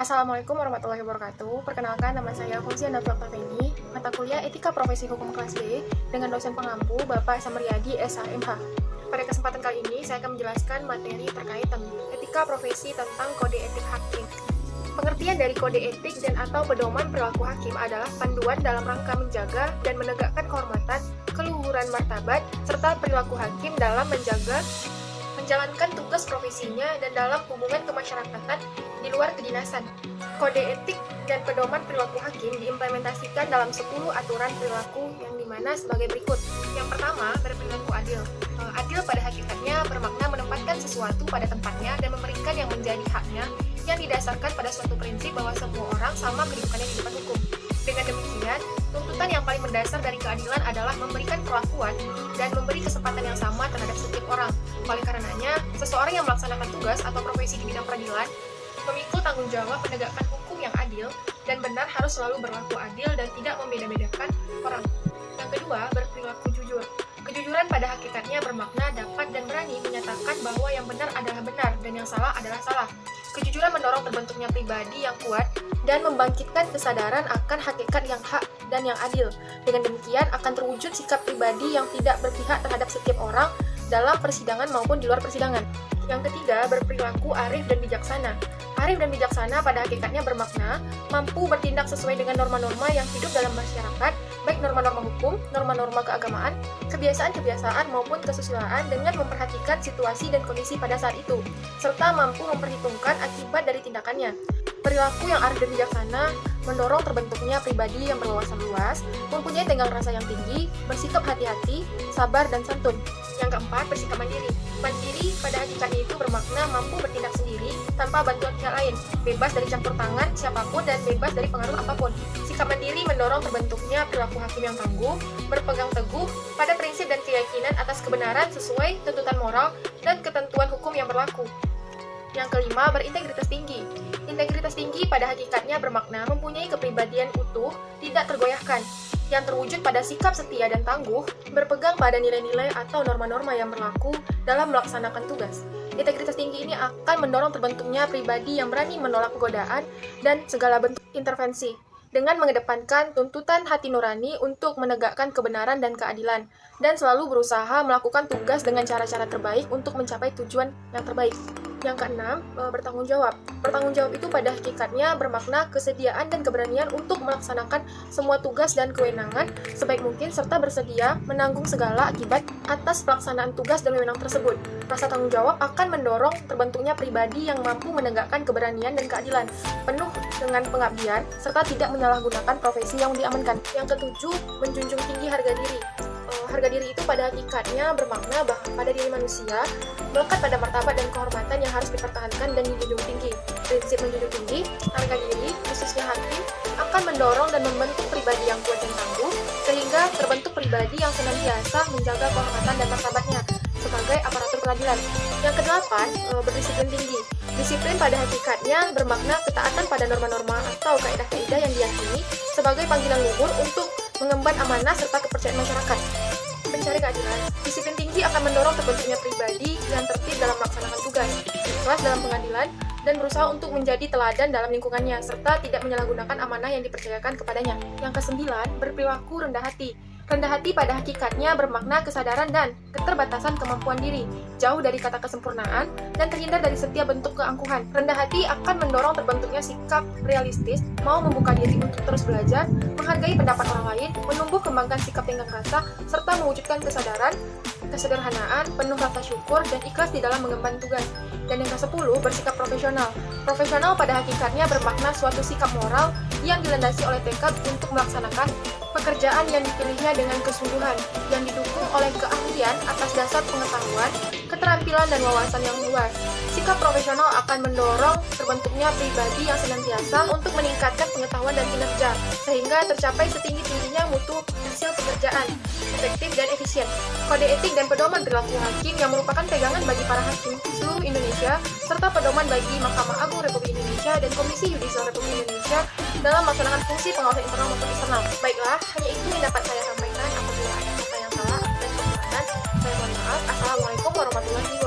Assalamualaikum warahmatullahi wabarakatuh. Perkenalkan, nama saya Fauziana Fiaqtafeni, mata kuliah Etika Profesi Hukum kelas B dengan dosen pengampu Bapak Samriadi SHMH. Pada kesempatan kali ini, saya akan menjelaskan materi terkait etika profesi tentang kode etik hakim. Pengertian dari kode etik dan atau pedoman perilaku hakim adalah panduan dalam rangka menjaga dan menegakkan kehormatan, keluhuran martabat, serta perilaku hakim dalam menjalankan tugas profesinya dan dalam hubungan kemasyarakatan di luar kedinasan. Kode etik dan pedoman perilaku hakim diimplementasikan dalam 10 aturan perilaku yang dimana sebagai berikut. Yang pertama, berperilaku adil. Adil pada hakikatnya bermakna menempatkan sesuatu pada tempatnya dan memberikan yang menjadi haknya yang didasarkan pada suatu prinsip bahwa semua orang sama kedudukannya di depan hukum. Dengan demikian, tuntutan yang paling mendasar dari keadilan adalah memberikan perlakuan dan memberi kesempatan yang sama terhadap setiap orang. Oleh karenanya, seseorang yang melaksanakan tugas atau profesi di bidang peradilan memikul tanggung jawab penegakan hukum yang adil dan benar harus selalu berlaku adil dan tidak membeda-bedakan orang. Yang kedua, berperilaku jujur. Kejujuran pada hakikatnya bermakna dapat dan berani menyatakan bahwa yang benar adalah benar dan yang salah adalah salah. Kejujuran mendorong terbentuknya pribadi yang kuat dan membangkitkan kesadaran akan hakikat yang hak dan yang adil. Dengan demikian akan terwujud sikap pribadi yang tidak berpihak terhadap setiap orang dalam persidangan maupun di luar persidangan. Yang ketiga, berperilaku arif dan bijaksana. Arif dan bijaksana pada hakikatnya bermakna mampu bertindak sesuai dengan norma-norma yang hidup dalam masyarakat, baik norma-norma hukum, norma-norma keagamaan, kebiasaan-kebiasaan maupun kesusilaan dengan memperhatikan situasi dan kondisi pada saat itu, serta mampu memperhitungkan akibat dari tindakannya. Perilaku yang arif dan bijaksana mendorong terbentuknya pribadi yang berwawasan luas, mempunyai tenggang rasa yang tinggi, bersikap hati-hati, sabar dan santun. Yang keempat, bersikap mandiri. Mandiri pada hakikatnya itu bermakna mampu bertindak sendiri tanpa bantuan pihak lain, bebas dari campur tangan siapapun dan bebas dari pengaruh apapun. Sikap mandiri mendorong terbentuknya perilaku hakim yang tangguh, berpegang teguh pada prinsip dan keyakinan atas kebenaran sesuai tuntutan moral dan ketentuan hukum yang berlaku. Yang kelima, berintegritas tinggi. Integritas tinggi pada hakikatnya bermakna mempunyai kepribadian utuh, tidak tergoyahkan, yang terwujud pada sikap setia dan tangguh, berpegang pada nilai-nilai atau norma-norma yang berlaku dalam melaksanakan tugas. Integritas tinggi ini akan mendorong terbentuknya pribadi yang berani menolak godaan dan segala bentuk intervensi, dengan mengedepankan tuntutan hati nurani untuk menegakkan kebenaran dan keadilan, dan selalu berusaha melakukan tugas dengan cara-cara terbaik untuk mencapai tujuan yang terbaik. Yang keenam, bertanggung jawab. Bertanggung jawab itu pada hakikatnya bermakna kesediaan dan keberanian untuk melaksanakan semua tugas dan kewenangan sebaik mungkin serta bersedia menanggung segala akibat atas pelaksanaan tugas dan wewenang tersebut. Rasa tanggung jawab akan mendorong terbentuknya pribadi yang mampu menegakkan keberanian dan keadilan, penuh dengan pengabdian, serta tidak menyalahgunakan profesi yang diamankan. Yang ketujuh, menjunjung tinggi harga diri. Harga diri itu pada hakikatnya bermakna bahwa pada diri manusia melekat pada martabat dan kehormatan yang harus dipertahankan dan dijunjung tinggi. Prinsip menjunjung tinggi harga diri, khususnya hakim, akan mendorong dan membentuk pribadi yang kuat dan tangguh, sehingga terbentuk pribadi yang senantiasa menjaga kehormatan dan martabatnya sebagai aparatur peradilan. Yang kedelapan, berdisiplin tinggi. Disiplin pada hakikatnya bermakna ketaatan pada norma-norma atau kaidah-kaidah yang diyakini sebagai panggilan luhur untuk mengemban amanah serta kepercayaan masyarakat. Mencari keadilan, disiplin tinggi akan mendorong terbentuknya pribadi yang tertib dalam melaksanakan tugas, ikhlas dalam pengadilan, dan berusaha untuk menjadi teladan dalam lingkungannya, serta tidak menyalahgunakan amanah yang dipercayakan kepadanya. Yang kesembilan, berperilaku rendah hati. Rendah hati pada hakikatnya bermakna kesadaran dan keterbatasan kemampuan diri, jauh dari kata kesempurnaan, dan terhindar dari setiap bentuk keangkuhan. Rendah hati akan mendorong terbentuknya sikap realistis, mau membuka diri untuk terus belajar, menghargai pendapat orang lain, menumbuh kembangkan sikap tenggang rasa, serta mewujudkan kesadaran, kesederhanaan, penuh rasa syukur, dan ikhlas di dalam mengemban tugas. Dan yang ke-10, bersikap profesional. Profesional pada hakikatnya bermakna suatu sikap moral yang dilandasi oleh tekad untuk melaksanakan pekerjaan yang dipilihnya dengan kesungguhan, yang didukung oleh keahlian atas dasar pengetahuan, keterampilan, dan wawasan yang luas. Sikap profesional akan mendorong terbentuknya pribadi yang senantiasa untuk meningkatkan pengetahuan dan kinerja, sehingga tercapai setinggi-tingginya mutu hasil pekerjaan, efektif dan efisien. Kode etik dan pedoman perilaku hakim yang merupakan pegangan bagi para hakim seluruh Indonesia, serta pedoman bagi Mahkamah Agung Republik Indonesia dan Komisi Yudisial Republik Indonesia dalam melaksanakan fungsi pengawasan internal maupun eksternal. Baiklah, hanya itu yang dapat saya sampaikan. Apabila ada kata yang salah dan kekurangan, saya mohon maaf. Assalamualaikum warahmatullahi wabarakatuh.